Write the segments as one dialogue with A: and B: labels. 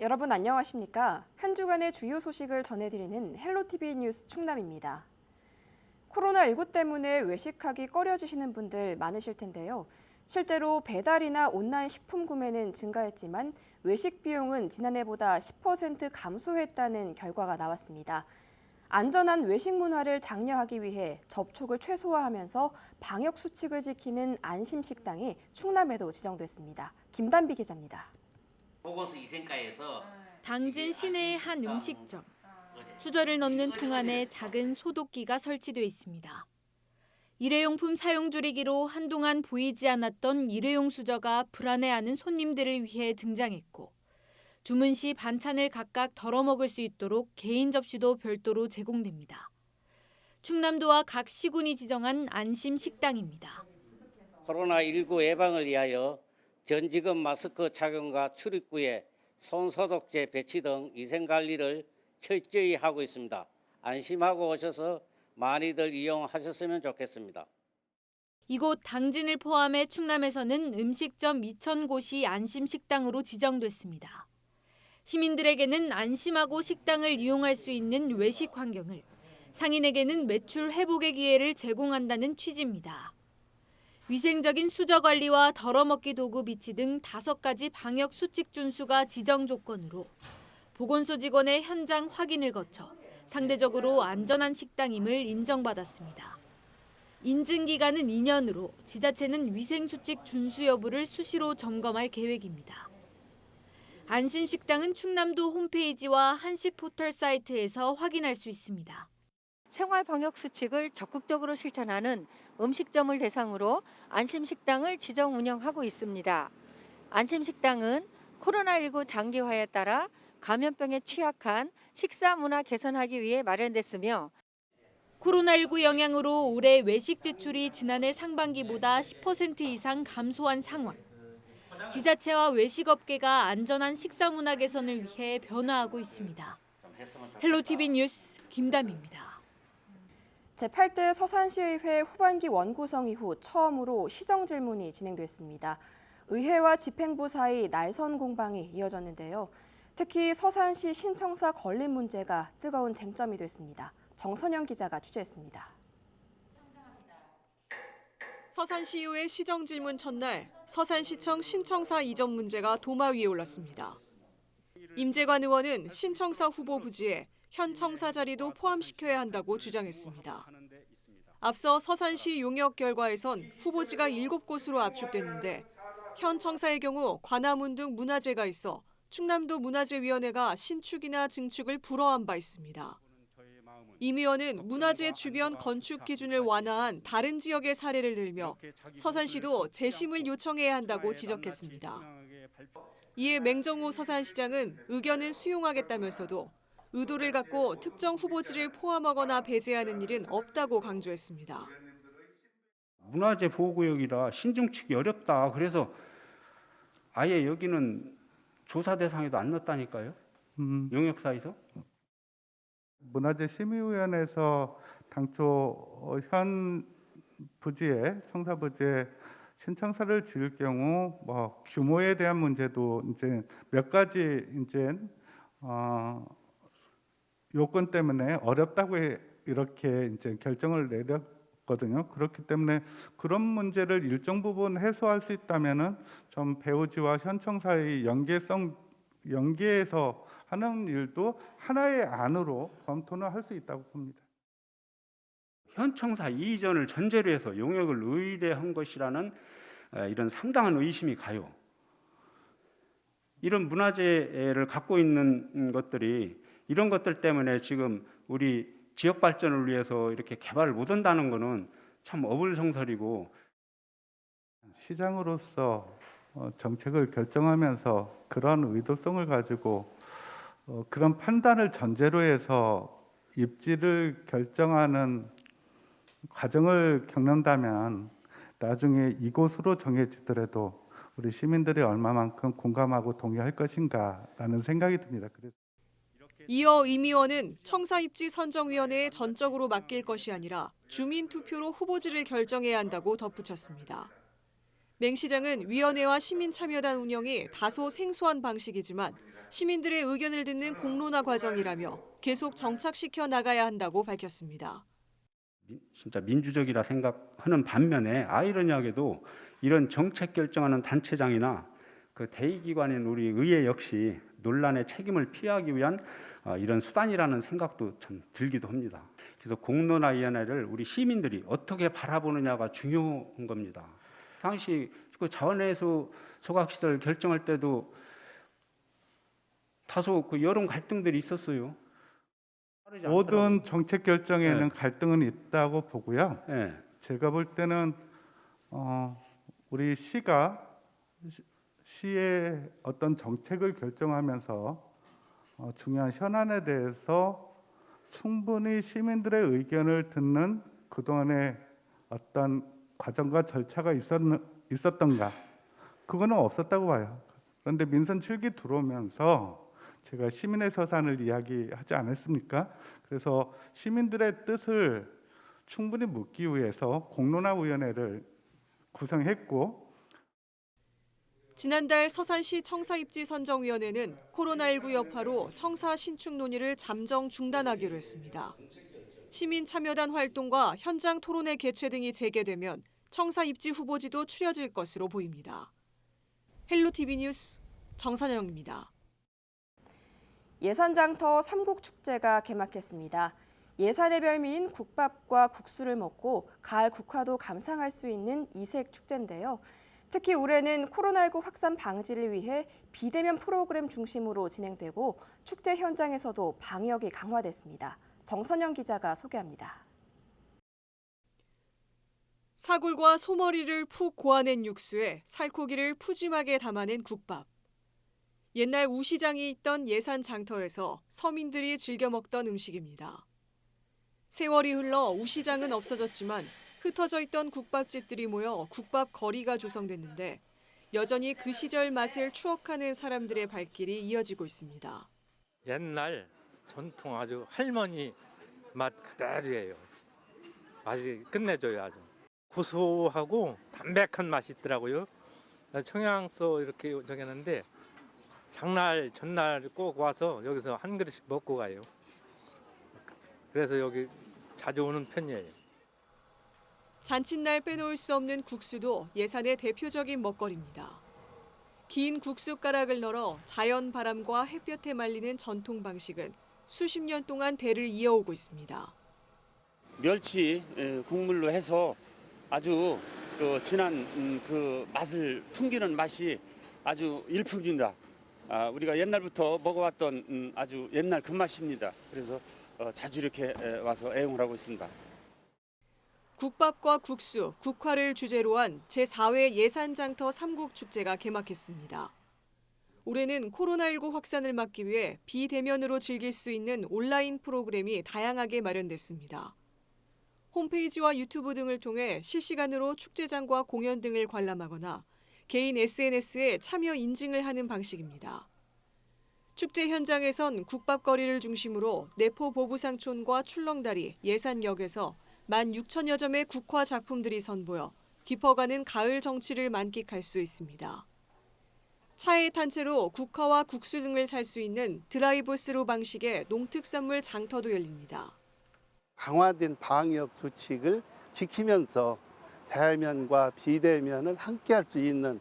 A: 여러분 안녕하십니까? 한 주간의 주요 소식을 전해드리는 헬로티비 뉴스 충남입니다. 코로나19 때문에 외식하기 꺼려지시는 분들 많으실 텐데요. 실제로 배달이나 온라인 식품 구매는 증가했지만 외식 비용은 지난해보다 10% 감소했다는 결과가 나왔습니다. 안전한 외식 문화를 장려하기 위해 접촉을 최소화하면서 방역 수칙을 지키는 안심식당이 충남에도 지정됐습니다. 김단비 기자입니다.
B: 보건소 위생과에서
C: 당진 시내의 한 음식점. 수저를 넣는 통 안에 작은 소독기가 설치돼 있습니다. 일회용품 사용 줄이기로 한동안 보이지 않았던 일회용 수저가 불안해하는 손님들을 위해 등장했고, 주문 시 반찬을 각각 덜어 먹을 수 있도록 개인 접시도 별도로 제공됩니다. 충남도와 각 시군이 지정한 안심 식당입니다.
B: 코로나19 예방을 위하여 전지급 마스크 착용과 출입구에 손소독제 배치 등 위생관리를 철저히 하고 있습니다. 안심하고 오셔서 많이들 이용하셨으면 좋겠습니다.
C: 이곳 당진을 포함해 충남에서는 음식점 2,000곳이 안심식당으로 지정됐습니다. 시민들에게는 안심하고 식당을 이용할 수 있는 외식 환경을, 상인에게는 매출 회복의 기회를 제공한다는 취지입니다. 위생적인 수저 관리와 덜어먹기 도구 비치 등 5가지 방역 수칙 준수가 지정 조건으로 보건소 직원의 현장 확인을 거쳐 상대적으로 안전한 식당임을 인정받았습니다. 인증 기간은 2년으로 지자체는 위생 수칙 준수 여부를 수시로 점검할 계획입니다. 안심식당은 충남도 홈페이지와 한식 포털 사이트에서 확인할 수 있습니다.
D: 생활 방역 수칙을 적극적으로 실천하는 음식점을 대상으로 안심식당을 지정 운영하고 있습니다. 안심식당은 코로나19 장기화에 따라 감염병에 취약한 식사 문화 개선하기 위해 마련됐으며,
C: 코로나19 영향으로 올해 외식 지출이 지난해 상반기보다 10% 이상 감소한 상황. 지자체와 외식업계가 안전한 식사 문화 개선을 위해 변화하고 있습니다. 헬로티비 뉴스 김담입니다.
A: 제8대 서산시의회 후반기 원구성 이후 처음으로 시정 질문이 진행됐습니다. 의회와 집행부 사이 날선 공방이 이어졌는데요. 특히 서산시 신청사 건립 문제가 뜨거운 쟁점이 됐습니다. 정선영 기자가 취재했습니다.
E: 서산시의회 시정 질문 첫날 서산시청 신청사 이전 문제가 도마 위에 올랐습니다. 임재관 의원은 신청사 후보 부지에 현 청사 자리도 포함시켜야 한다고 주장했습니다. 앞서 서산시 용역 결과에선 후보지가 7곳으로 압축됐는데 현 청사의 경우 관아문 등 문화재가 있어 충남도 문화재위원회가 신축이나 증축을 불허한 바 있습니다. 임 의원은 문화재 주변 건축 기준을 완화한 다른 지역의 사례를 들며 서산시도 재심을 요청해야 한다고 지적했습니다. 이에 맹정호 서산시장은 의견은 수용하겠다면서도 의도를 갖고 특정 후보지를 포함하거나 배제하는 일은 없다고 강조했습니다.
F: 문화재 보호구역이라 신증축이 어렵다. 그래서 아예 여기는 조사 대상에도 안 넣었다니까요. 용역사에서.
G: 문화재 심의위원회에서 당초 현 부지에 청사 부지에 신청사를 지을 경우 규모에 대한 문제도 이제 몇 가지 이제 요건 때문에 어렵다고 이렇게 이제 결정을 내렸거든요. 그렇기 때문에 그런 문제를 일정 부분 해소할 수 있다면은 좀 배우지와 현청사의 연계해서 하는 일도 하나의 안으로 검토는 할 수 있다고 봅니다.
F: 현청사 이전을 전제로 해서 용역을 의뢰한 것이라는 이런 상당한 의심이 가요. 이런 문화재를 갖고 있는 것들이 이런 것들 때문에 지금 우리 지역 발전을 위해서 이렇게 개발을 못 한다는 것은 참 어불성설이고,
G: 시장으로서 정책을 결정하면서 그런 의도성을 가지고 그런 판단을 전제로 해서 입지를 결정하는 과정을 겪는다면 나중에 이곳으로 정해지더라도 우리 시민들이 얼마만큼 공감하고 동의할 것인가라는 생각이 듭니다. 그래서
E: 이어 임 의원은 청사 입지 선정위원회에 전적으로 맡길 것이 아니라 주민 투표로 후보지를 결정해야 한다고 덧붙였습니다. 맹 시장은 위원회와 시민참여단 운영이 다소 생소한 방식이지만 시민들의 의견을 듣는 공론화 과정이라며 계속 정착시켜 나가야 한다고 밝혔습니다.
F: 진짜 민주적이라 생각하는 반면에 아이러니하게도 이런 정책 결정하는 단체장이나 그 대의기관인 우리 의회 역시 논란의 책임을 피하기 위한 이런 수단이라는 생각도 참 들기도 합니다. 그래서 공론화위원회를 우리 시민들이 어떻게 바라보느냐가 중요한 겁니다. 당시 그 자원회수 소각시설 결정할 때도 다소 그 여론 갈등들이 있었어요.
G: 모든 정책 결정에는
F: 네.
G: 갈등은 있다고 보고요.
F: 네.
G: 제가 볼 때는 우리 시가 시의 어떤 정책을 결정하면서 중요한 현안에 대해서 충분히 시민들의 의견을 듣는 그동안의 어떤 과정과 절차가 있었던가? 그거는 없었다고 봐요. 그런데 민선 7기 들어오면서 제가 시민의 서산을 이야기하지 않았습니까? 그래서 시민들의 뜻을 충분히 묻기 위해서 공론화위원회를 구성했고,
E: 지난달 서산시 청사입지선정위원회는 코로나19 여파로 청사 신축 논의를 잠정 중단하기로 했습니다. 시민 참여단 활동과 현장 토론회 개최 등이 재개되면 청사 입지 후보지도 추려질 것으로 보입니다. 헬로티비 뉴스 정선영입니다.
A: 예산장터 삼국축제가 개막했습니다. 예산의 별미인 국밥과 국수를 먹고 가을 국화도 감상할 수 있는 이색 축제인데요. 특히 올해는 코로나19 확산 방지를 위해 비대면 프로그램 중심으로 진행되고 축제 현장에서도 방역이 강화됐습니다. 정선영 기자가 소개합니다.
E: 사골과 소머리를 푹 고아낸 육수에 살코기를 푸짐하게 담아낸 국밥. 옛날 우시장이 있던 예산 장터에서 서민들이 즐겨 먹던 음식입니다. 세월이 흘러 우시장은 없어졌지만 흩어져 있던 국밥집들이 모여 국밥 거리가 조성됐는데 여전히 그 시절 맛을 추억하는 사람들의 발길이 이어지고 있습니다.
H: 옛날 전통 아주 할머니 맛 그대로예요. 맛이 끝내줘요. 아주 고소하고 담백한 맛이 있더라고요. 청양소 이렇게 저기 하는데 장날 전날 꼭 와서 여기서 한 그릇씩 먹고 가요. 그래서 여기 자주 오는 편이에요.
E: 잔칫날 빼놓을 수 없는 국수도 예산의 대표적인 먹거리입니다. 긴 국숫가락을 널어 자연 바람과 햇볕에 말리는 전통 방식은 수십 년 동안 대를 이어오고 있습니다.
I: 멸치 국물로 해서 아주 진한 그 맛을 풍기는 맛이 아주 일품입니다. 우리가 옛날부터 먹어왔던 아주 옛날 그 맛입니다. 그래서 자주 이렇게 와서 애용을 하고 있습니다.
E: 국밥과 국수, 국화를 주제로 한 제4회 예산장터 삼국축제가 개막했습니다. 올해는 코로나19 확산을 막기 위해 비대면으로 즐길 수 있는 온라인 프로그램이 다양하게 마련됐습니다. 홈페이지와 유튜브 등을 통해 실시간으로 축제장과 공연 등을 관람하거나 개인 SNS에 참여 인증을 하는 방식입니다. 축제 현장에선 국밥거리를 중심으로 내포 보부상촌과 출렁다리, 예산역에서 16,000여 점의 국화 작품들이 선보여 깊어가는 가을 정취를 만끽할 수 있습니다. 차에 탄 채로 국화와 국수 등을 살 수 있는 드라이브스루 방식의 농특산물 장터도 열립니다.
J: 강화된 방역 수칙을 지키면서 대면과 비대면을 함께 할 수 있는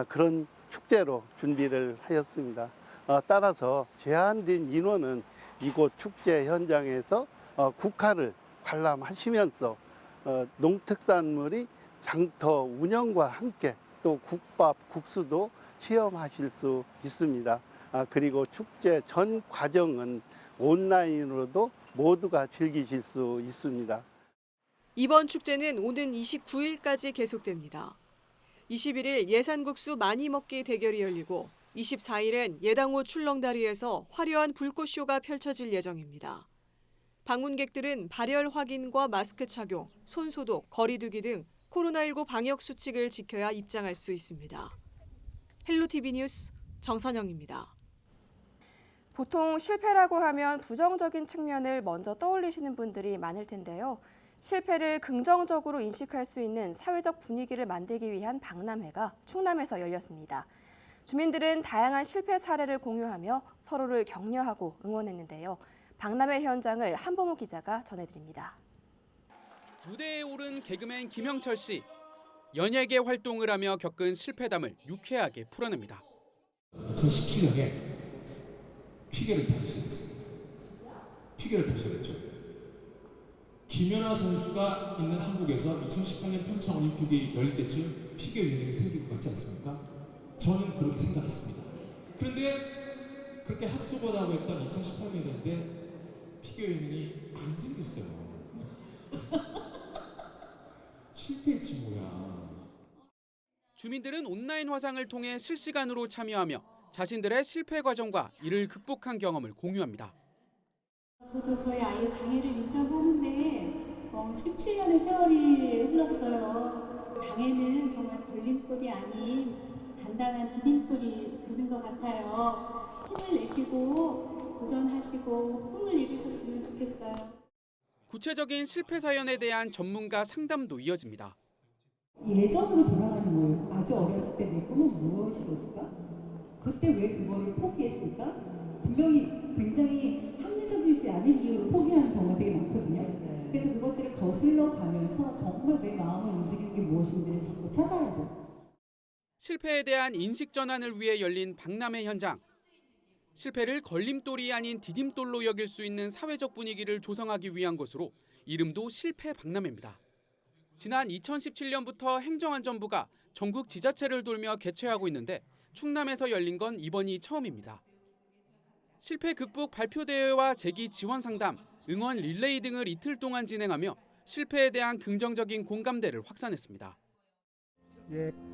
J: 그런 축제로 준비를 하였습니다. 따라서 제한된 인원은 이곳 축제 현장에서 국화를 관람하시면서 농특산물이 장터 운영과 함께 또 국밥, 국수도 체험하실 수 있습니다. 그리고 축제 전 과정은 온라인으로도 모두가 즐기실 수 있습니다.
E: 이번 축제는 오는 29일까지 계속됩니다. 21일 예산국수 많이 먹기 대결이 열리고 24일엔 예당호 출렁다리에서 화려한 불꽃쇼가 펼쳐질 예정입니다. 방문객들은 발열 확인과 마스크 착용, 손 소독, 거리 두기 등 코로나19 방역 수칙을 지켜야 입장할 수 있습니다. 헬로티비 뉴스 정선영입니다.
A: 보통 실패라고 하면 부정적인 측면을 먼저 떠올리시는 분들이 많을 텐데요. 실패를 긍정적으로 인식할 수 있는 사회적 분위기를 만들기 위한 박람회가 충남에서 열렸습니다. 주민들은 다양한 실패 사례를 공유하며 서로를 격려하고 응원했는데요. 박람회 현장을 한범우 기자가 전해드립니다.
K: 무대에 오른 개그맨 김영철 씨. 연예계 활동을 하며 겪은 실패담을 유쾌하게 풀어냅니다.
L: 2017년에 피겨를 타기 시작했습니다. 피겨를 타기 시작했죠. 김연아 선수가 있는 한국에서 2018년 평창 올림픽이 열릴 때쯤 피겨 유행이 생길 것 같지 않습니까? 저는 그렇게 생각했습니다. 그런데 그렇게 학수고대하고 했던 2018년인데 피겨 유행이 안 생겼어요. 실패했지 뭐야.
K: 주민들은 온라인 화상을 통해 실시간으로 참여하며 자신들의 실패 과정과 이를 극복한 경험을 공유합니다.
M: 저도 저희 아이의 장애를 인정하는데 17년의 세월이 흘렀어요. 장애는 정말 걸림돌이 아닌 단단한 디딤돌이 되는 것 같아요. 힘을 내시고 도전하시고 꿈을 이루셨으면 좋겠어요.
K: 구체적인 실패 사연에 대한 전문가 상담도 이어집니다.
N: 예전으로 돌아가는 거예요. 아주 어렸을 때 내 꿈은 무엇이었을까? 그때 왜 그거를 포기했을까? 분명히 굉장히 합리적이지 않은 이유로 포기하는 경우가 되게 많거든요. 그래서 그것들을 거슬러 가면서 정말 내 마음을 움직이는 게 무엇인지를 자꾸 찾아야 돼요.
K: 실패에 대한 인식 전환을 위해 열린 박람회 현장. 실패를 걸림돌이 아닌 디딤돌로 여길 수 있는 사회적 분위기를 조성하기 위한 것으로 이름도 실패 박람회입니다. 지난 2017년부터 행정안전부가 전국 지자체를 돌며 개최하고 있는데 충남에서 열린 건 이번이 처음입니다. 실패 극복 발표 대회와 재기 지원 상담, 응원 릴레이 등을 이틀 동안 진행하며 실패에 대한 긍정적인 공감대를 확산했습니다.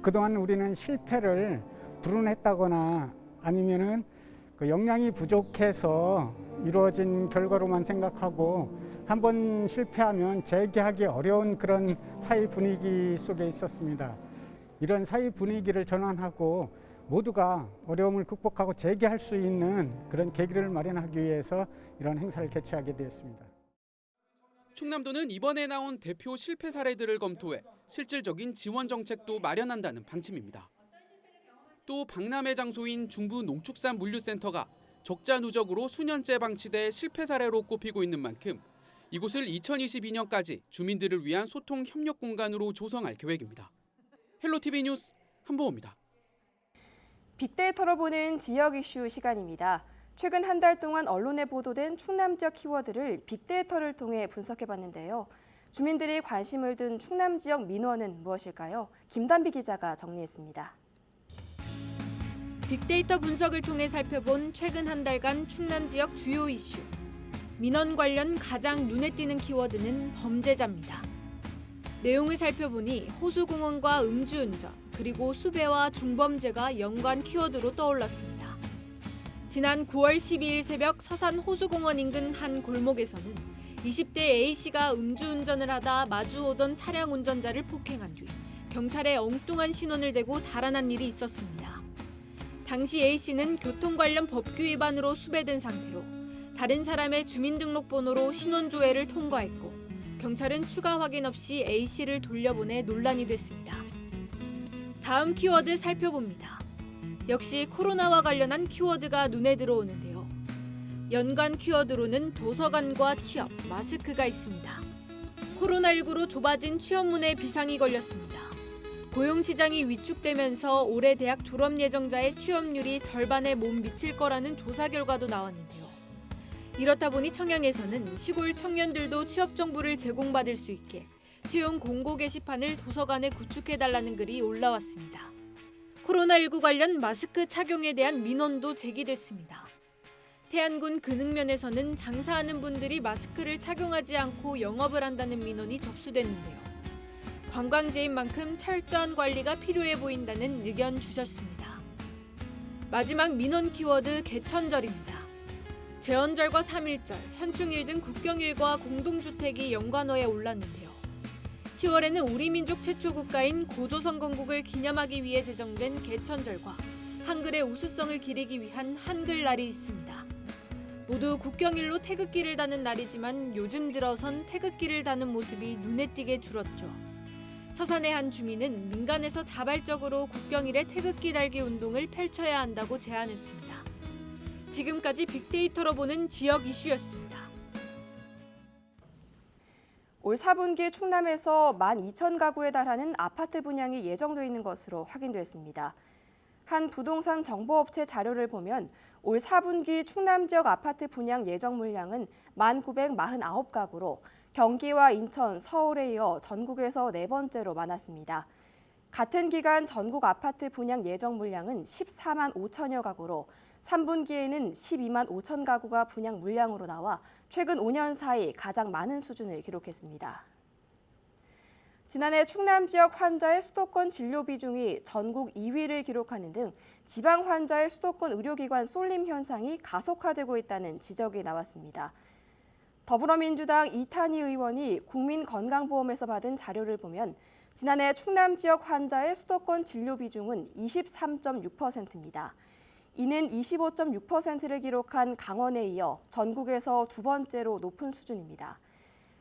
O: 그동안 우리는 실패를 불운했다거나 아니면은 그 역량이 부족해서 이루어진 결과로만 생각하고 한번 실패하면 재기하기 어려운 그런 사회 분위기 속에 있었습니다. 이런 사회 분위기를 전환하고 모두가 어려움을 극복하고 재기할 수 있는 그런 계기를 마련하기 위해서 이런 행사를 개최하게 되었습니다.
K: 충남도는 이번에 나온 대표 실패 사례들을 검토해 실질적인 지원 정책도 마련한다는 방침입니다. 또 박람회 장소인 중부 농축산 물류센터가 적자 누적으로 수년째 방치돼 실패 사례로 꼽히고 있는 만큼 이곳을 2022년까지 주민들을 위한 소통 협력 공간으로 조성할 계획입니다. 헬로티비 뉴스 한보호입니다.
A: 빅데이터로 보는 지역 이슈 시간입니다. 최근 한 달 동안 언론에 보도된 충남 지역 키워드를 빅데이터를 통해 분석해봤는데요. 주민들이 관심을 둔 충남 지역 민원은 무엇일까요? 김단비 기자가 정리했습니다.
C: 빅데이터 분석을 통해 살펴본 최근 한 달간 충남 지역 주요 이슈. 민원 관련 가장 눈에 띄는 키워드는 범죄자입니다. 내용을 살펴보니 호수공원과 음주운전, 그리고 수배와 중범죄가 연관 키워드로 떠올랐습니다. 지난 9월 12일 새벽 서산 호수공원 인근 한 골목에서는 20대 A씨가 음주운전을 하다 마주오던 차량 운전자를 폭행한 뒤 경찰에 엉뚱한 신원을 대고 달아난 일이 있었습니다. 당시 A씨는 교통 관련 법규 위반으로 수배된 상태로 다른 사람의 주민등록번호로 신원조회를 통과했고 경찰은 추가 확인 없이 A씨를 돌려보내 논란이 됐습니다. 다음 키워드 살펴봅니다. 역시 코로나와 관련한 키워드가 눈에 들어오는데요. 연관 키워드로는 도서관과 취업, 마스크가 있습니다. 코로나19로 좁아진 취업문에 비상이 걸렸습니다. 고용시장이 위축되면서 올해 대학 졸업 예정자의 취업률이 절반에 못 미칠 거라는 조사 결과도 나왔는데요. 이렇다 보니 청양에서는 시골 청년들도 취업 정보를 제공받을 수 있게 채용 공고 게시판을 도서관에 구축해달라는 글이 올라왔습니다. 코로나19 관련 마스크 착용에 대한 민원도 제기됐습니다. 태안군 근흥면에서는 장사하는 분들이 마스크를 착용하지 않고 영업을 한다는 민원이 접수됐는데요. 관광지인 만큼 철저한 관리가 필요해 보인다는 의견 주셨습니다. 마지막 민원 키워드 개천절입니다. 제헌절과 3.1절, 현충일 등 국경일과 공동주택이 연관어에 올랐는데요. 10월에는 우리 민족 최초 국가인 고조선 건국을 기념하기 위해 제정된 개천절과 한글의 우수성을 기리기 위한 한글날이 있습니다. 모두 국경일로 태극기를 다는 날이지만 요즘 들어선 태극기를 다는 모습이 눈에 띄게 줄었죠. 서산의 한 주민은 민간에서 자발적으로 국경일에 태극기 달기 운동을 펼쳐야 한다고 제안했습니다. 지금까지 빅데이터로 보는 지역 이슈였습니다.
A: 올 4분기 충남에서 12,000가구에 달하는 아파트 분양이 예정돼 있는 것으로 확인됐습니다. 한 부동산 정보업체 자료를 보면 올 4분기 충남 지역 아파트 분양 예정 물량은 1,949가구로 경기와 인천, 서울에 이어 전국에서 네 번째로 많았습니다. 같은 기간 전국 아파트 분양 예정 물량은 14만 5천여 가구로 3분기에는 12만 5천 가구가 분양 물량으로 나와 최근 5년 사이 가장 많은 수준을 기록했습니다. 지난해 충남 지역 환자의 수도권 진료 비중이 전국 2위를 기록하는 등 지방 환자의 수도권 의료기관 쏠림 현상이 가속화되고 있다는 지적이 나왔습니다. 더불어민주당 이탄희 의원이 국민건강보험에서 받은 자료를 보면 지난해 충남 지역 환자의 수도권 진료 비중은 23.6%입니다. 이는 25.6%를 기록한 강원에 이어 전국에서 두 번째로 높은 수준입니다.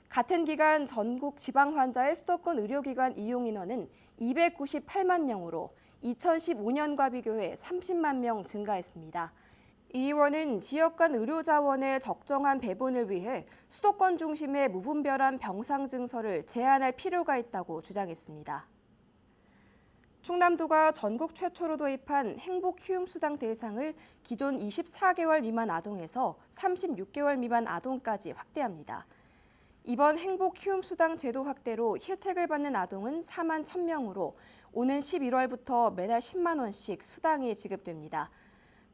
A: 같은 기간 전국 지방 환자의 수도권 의료기관 이용 인원은 298만 명으로 2015년과 비교해 30만 명 증가했습니다. 이 의원은 지역 간 의료 자원의 적정한 배분을 위해 수도권 중심의 무분별한 병상 증서를 제한할 필요가 있다고 주장했습니다. 충남도가 전국 최초로 도입한 행복 키움 수당 대상을 기존 24개월 미만 아동에서 36개월 미만 아동까지 확대합니다. 이번 행복 키움 수당 제도 확대로 혜택을 받는 아동은 4만 1,000명으로 오는 11월부터 매달 10만 원씩 수당이 지급됩니다.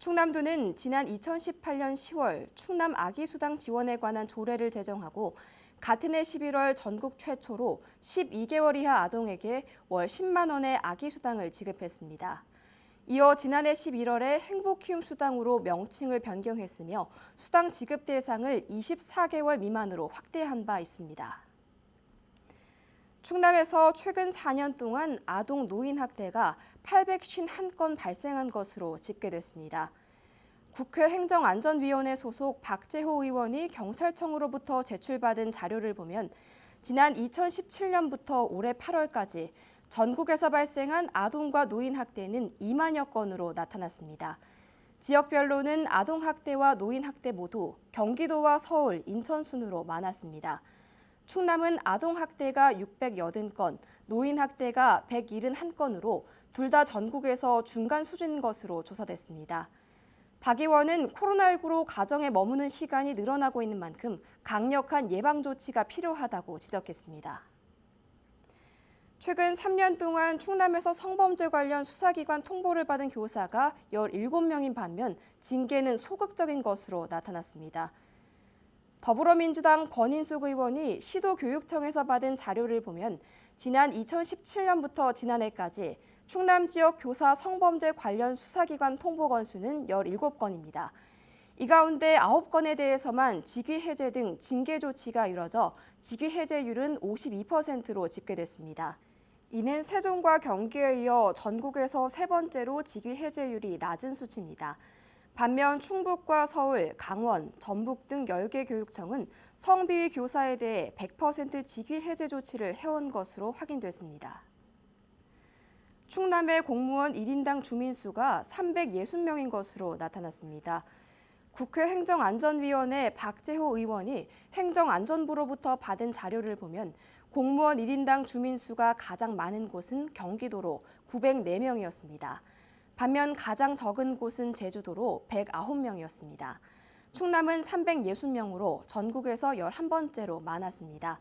A: 충남도는 지난 2018년 10월 충남 아기 수당 지원에 관한 조례를 제정하고 같은 해 11월 전국 최초로 12개월 이하 아동에게 월 10만 원의 아기 수당을 지급했습니다. 이어 지난해 11월에 행복키움 수당으로 명칭을 변경했으며 수당 지급 대상을 24개월 미만으로 확대한 바 있습니다. 충남에서 최근 4년 동안 아동 노인 학대가 851건 발생한 것으로 집계됐습니다. 국회 행정안전위원회 소속 박재호 의원이 경찰청으로부터 제출받은 자료를 보면 지난 2017년부터 올해 8월까지 전국에서 발생한 아동과 노인 학대는 2만여 건으로 나타났습니다. 지역별로는 아동 학대와 노인 학대 모두 경기도와 서울, 인천 순으로 많았습니다. 충남은 아동 학대가 680건, 노인 학대가 171건으로 둘 다 전국에서 중간 수준인 것으로 조사됐습니다. 박 의원은 코로나19로 가정에 머무는 시간이 늘어나고 있는 만큼 강력한 예방 조치가 필요하다고 지적했습니다. 최근 3년 동안 충남에서 성범죄 관련 수사기관 통보를 받은 교사가 17명인 반면 징계는 소극적인 것으로 나타났습니다. 더불어민주당 권인숙 의원이 시도교육청에서 받은 자료를 보면 지난 2017년부터 지난해까지 충남 지역 교사 성범죄 관련 수사기관 통보 건수는 17건입니다. 이 가운데 9건에 대해서만 직위 해제 등 징계 조치가 이뤄져 직위 해제율은 52%로 집계됐습니다. 이는 세종과 경기에 이어 전국에서 세 번째로 직위 해제율이 낮은 수치입니다. 반면 충북과 서울, 강원, 전북 등 10개 교육청은 성비위 교사에 대해 100% 직위 해제 조치를 해온 것으로 확인됐습니다. 충남의 공무원 1인당 주민수가 360명인 것으로 나타났습니다. 국회 행정안전위원회 박재호 의원이 행정안전부로부터 받은 자료를 보면 공무원 1인당 주민수가 가장 많은 곳은 경기도로 904명이었습니다. 반면 가장 적은 곳은 제주도로 109명이었습니다. 충남은 360명으로 전국에서 11번째로 많았습니다.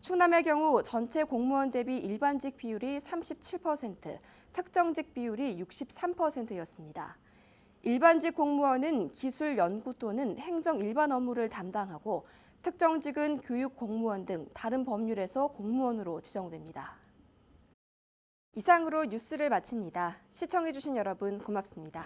A: 충남의 경우 전체 공무원 대비 일반직 비율이 37%, 특정직 비율이 63%였습니다. 일반직 공무원은 기술 연구 또는 행정 일반 업무를 담당하고 특정직은 교육 공무원 등 다른 법률에서 공무원으로 지정됩니다. 이상으로 뉴스를 마칩니다. 시청해주신 여러분 고맙습니다.